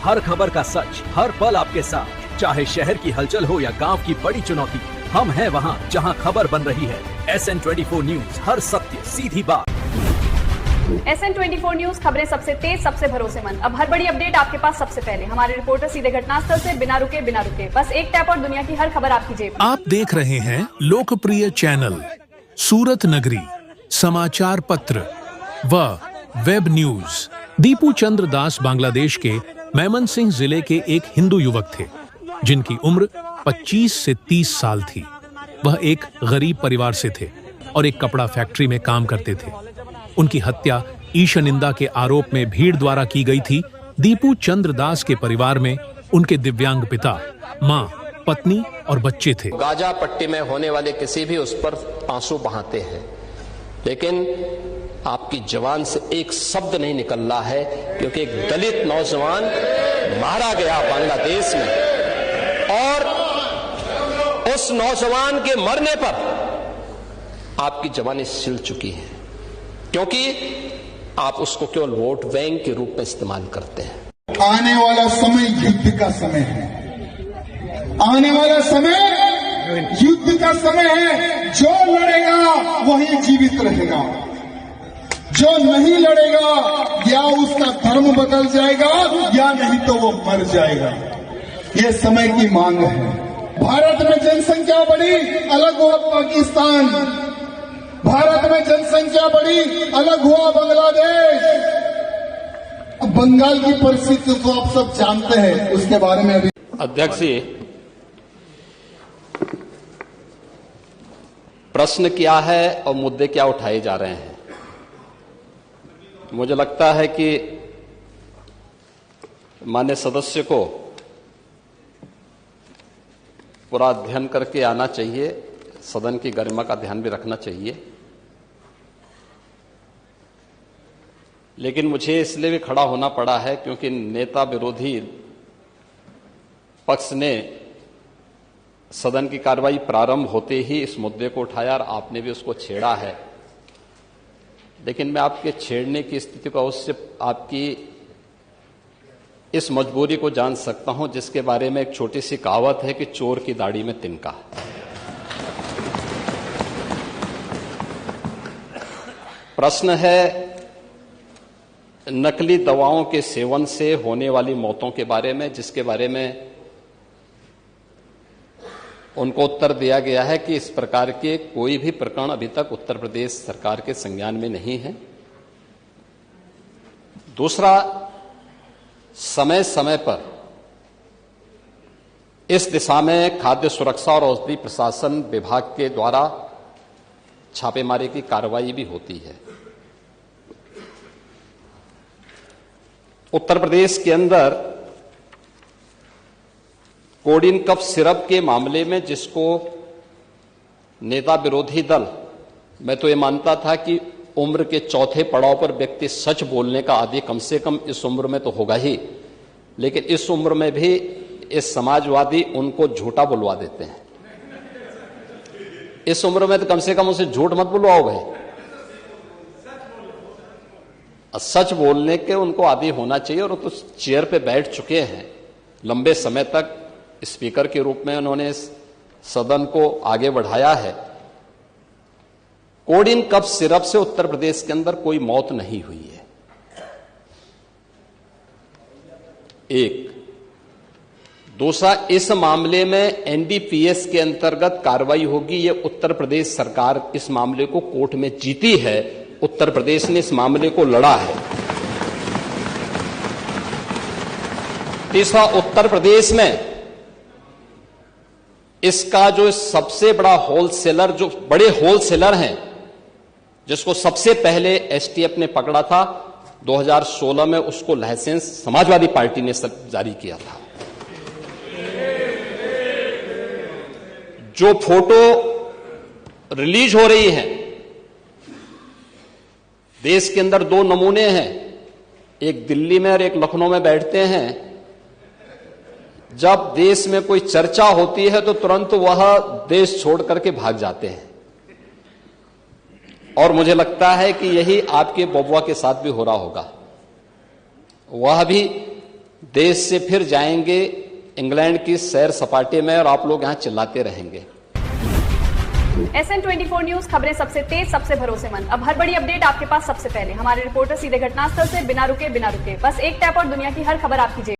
हर खबर का सच, हर पल आपके साथ। चाहे शहर की हलचल हो या गांव की बड़ी चुनौती, हम हैं वहां जहां खबर बन रही है। SN24 न्यूज, हर सत्य सीधी बात। SN24 न्यूज, खबरें सबसे तेज, सबसे भरोसेमंद। अब हर बड़ी अपडेट आपके पास सबसे पहले। हमारे रिपोर्टर सीधे घटनास्थल से बिना रुके बस एक टैप और दुनिया की हर खबर आपकी जेब। आप देख रहे हैं लोकप्रिय चैनल सूरत नगरी समाचार पत्र व वेब न्यूज। दीपू चंद्र दास बांग्लादेश के मेमनसिंह जिले के एक हिंदू युवक थे जिनकी उम्र 25 से 30 साल थी। वह एक गरीब परिवार से थे और एक कपड़ा फैक्ट्री में काम करते थे। उनकी हत्या ईशनिंदा के आरोप में भीड़ द्वारा की गई थी। दीपू चंद्र दास के परिवार में उनके दिव्यांग पिता, मां, पत्नी और बच्चे थे। गाजा पट्टी में होने वाले किसी भी उस पर आंसू बहाते हैं, लेकिन आपकी जवान से एक शब्द नहीं निकल रहा है, क्योंकि एक दलित नौजवान मारा गया बांग्लादेश में, और उस नौजवान के मरने पर आपकी जवानी सिल चुकी है, क्योंकि आप उसको केवल वोट बैंक के रूप में इस्तेमाल करते हैं। आने वाला समय युद्ध का समय है। आने वाला समय युद्ध का समय है। जो लड़ेगा वही जीवित रहेगा, जो नहीं लड़ेगा या उसका धर्म बदल जाएगा या नहीं तो वो मर जाएगा। ये समय की मांग है। भारत में जनसंख्या बढ़ी, अलग हुआ पाकिस्तान। भारत में जनसंख्या बढ़ी, अलग हुआ बांग्लादेश। अब बंगाल की परिस्थिति तो आप सब जानते हैं, उसके बारे में अभी। अध्यक्ष जी, प्रश्न क्या है और मुद्दे क्या उठाए जा रहे हैं? मुझे लगता है कि माननीय सदस्य को पूरा अध्ययन करके आना चाहिए, सदन की गरिमा का ध्यान भी रखना चाहिए। लेकिन मुझे इसलिए भी खड़ा होना पड़ा है क्योंकि नेता विरोधी पक्ष ने सदन की कार्रवाई प्रारंभ होते ही इस मुद्दे को उठाया और आपने भी उसको छेड़ा है। लेकिन मैं आपके छेड़ने की स्थिति को अवश्य आपकी इस मजबूरी को जान सकता हूं, जिसके बारे में एक छोटी सी कहावत है कि चोर की दाढ़ी में तिनका। प्रश्न है नकली दवाओं के सेवन से होने वाली मौतों के बारे में, जिसके बारे में उनको उत्तर दिया गया है कि इस प्रकार के कोई भी प्रकरण अभी तक उत्तर प्रदेश सरकार के संज्ञान में नहीं है। दूसरा, समय समय पर इस दिशा में खाद्य सुरक्षा और औषधि प्रशासन विभाग के द्वारा छापेमारी की कार्रवाई भी होती है। उत्तर प्रदेश के अंदर कोडिन कफ सिरप के मामले में, जिसको नेता विरोधी दल, मैं तो ये मानता था कि उम्र के चौथे पड़ाव पर व्यक्ति सच बोलने का आदि कम से कम इस उम्र में तो होगा ही, लेकिन इस उम्र में भी इस समाजवादी उनको झूठा बुलवा देते हैं। इस उम्र में तो कम से कम उसे झूठ मत बुलवाओ भाई, सच बोलने के उनको आदी होना चाहिए। और तो चेयर पे बैठ चुके हैं लंबे समय तक, स्पीकर के रूप में उन्होंने सदन को आगे बढ़ाया है। कोडिन कफ सिरप से उत्तर प्रदेश के अंदर कोई मौत नहीं हुई है। एक। दूसरा, इस मामले में NDPS के अंतर्गत कार्रवाई होगी। ये उत्तर प्रदेश सरकार इस मामले को कोर्ट में जीती है, उत्तर प्रदेश ने इस मामले को लड़ा है। तीसरा, उत्तर प्रदेश में इसका जो सबसे बड़ा होलसेलर, जो बड़े होलसेलर हैं, जिसको सबसे पहले STF ने पकड़ा था 2016 में, उसको लाइसेंस समाजवादी पार्टी ने जारी किया था। जो फोटो रिलीज हो रही है, देश के अंदर दो नमूने हैं, एक दिल्ली में और एक लखनऊ में बैठते हैं। जब देश में कोई चर्चा होती है तो तुरंत वह देश छोड़ करके भाग जाते हैं। और मुझे लगता है कि यही आपके बबुआ के साथ भी हो रहा होगा। वह भी देश से फिर जाएंगे इंग्लैंड की सैर सपाटे में और आप लोग यहां चिल्लाते रहेंगे। SN24 न्यूज, खबरें सबसे तेज, सबसे भरोसेमंद। अब हर बड़ी अपडेट आपके पास सबसे पहले। हमारे रिपोर्टर सीधे घटनास्थल से बिना रुके बस एक टैप और दुनिया की हर खबर आपकी जेब